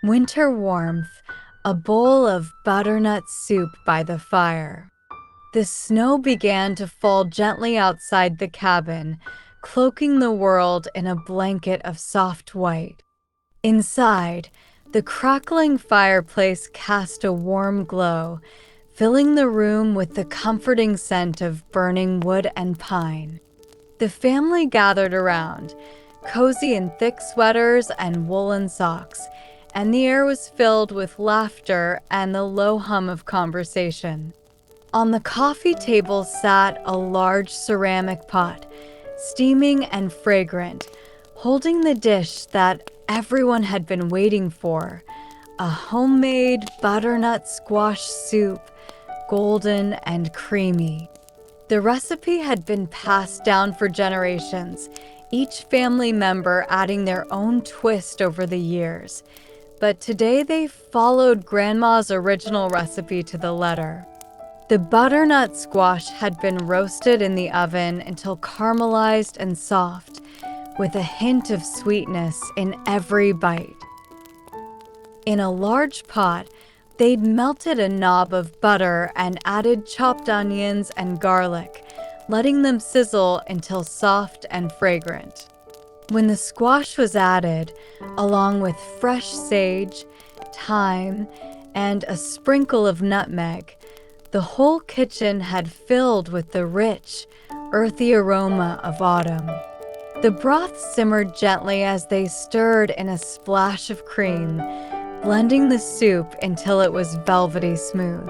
Winter warmth, a bowl of butternut soup by the fire. The snow began to fall gently outside the cabin, cloaking the world in a blanket of soft white. Inside, the crackling fireplace cast a warm glow, filling the room with the comforting scent of burning wood and pine. The family gathered around, cozy in thick sweaters and woolen socks, and the air was filled with laughter and the low hum of conversation. On the coffee table sat a large ceramic pot, steaming and fragrant, holding the dish that everyone had been waiting for, a homemade butternut squash soup, golden and creamy. The recipe had been passed down for generations, each family member adding their own twist over the years. But today they followed Grandma's original recipe to the letter. The butternut squash had been roasted in the oven until caramelized and soft, with a hint of sweetness in every bite. In a large pot, they'd melted a knob of butter and added chopped onions and garlic, letting them sizzle until soft and fragrant. When the squash was added, along with fresh sage, thyme, and a sprinkle of nutmeg, the whole kitchen had filled with the rich, earthy aroma of autumn. The broth simmered gently as they stirred in a splash of cream, blending the soup until it was velvety smooth.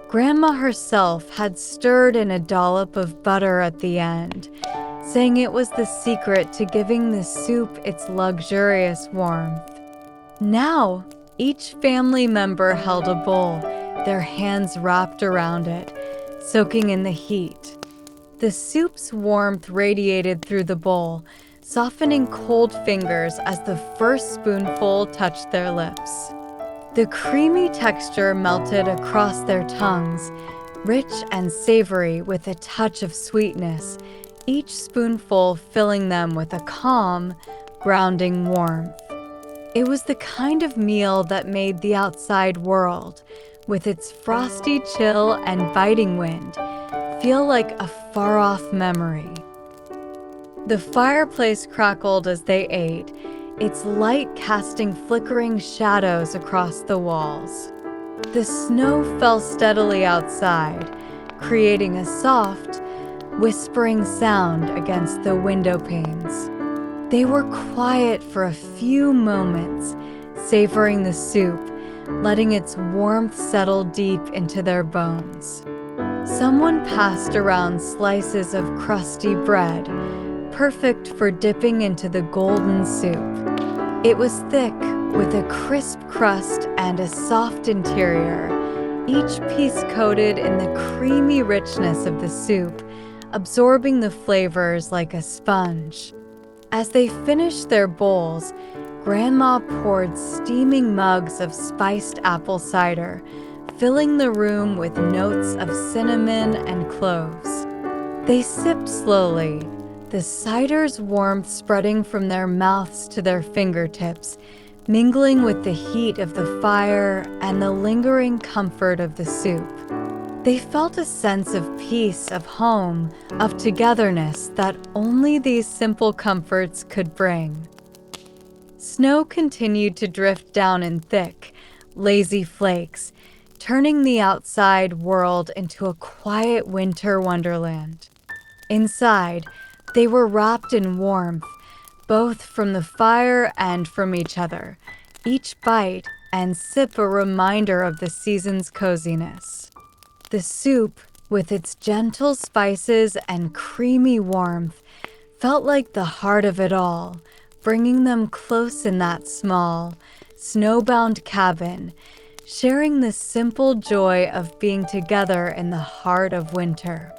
Grandma herself had stirred in a dollop of butter at the end, saying it was the secret to giving the soup its luxurious warmth. Now, each family member held a bowl, their hands wrapped around it, soaking in the heat. The soup's warmth radiated through the bowl, softening cold fingers as the first spoonful touched their lips. The creamy texture melted across their tongues, rich and savory with a touch of sweetness, each spoonful filling them with a calm, grounding warmth. It was the kind of meal that made the outside world, with its frosty chill and biting wind, feel like a far-off memory. The fireplace crackled as they ate, its light casting flickering shadows across the walls. The snow fell steadily outside, creating a soft, whispering sound against the window panes. They were quiet for a few moments, savoring the soup, letting its warmth settle deep into their bones. Someone passed around slices of crusty bread, perfect for dipping into the golden soup. It was thick, with a crisp crust and a soft interior, each piece coated in the creamy richness of the soup, absorbing the flavors like a sponge. As they finished their bowls, Grandma poured steaming mugs of spiced apple cider, filling the room with notes of cinnamon and cloves. They sipped slowly, the cider's warmth spreading from their mouths to their fingertips, mingling with the heat of the fire and the lingering comfort of the soup. They felt a sense of peace, of home, of togetherness that only these simple comforts could bring. Snow continued to drift down in thick, lazy flakes, turning the outside world into a quiet winter wonderland. Inside, they were wrapped in warmth, both from the fire and from each other, each bite and sip a reminder of the season's coziness. The soup, with its gentle spices and creamy warmth, felt like the heart of it all, bringing them close in that small, snowbound cabin, sharing the simple joy of being together in the heart of winter.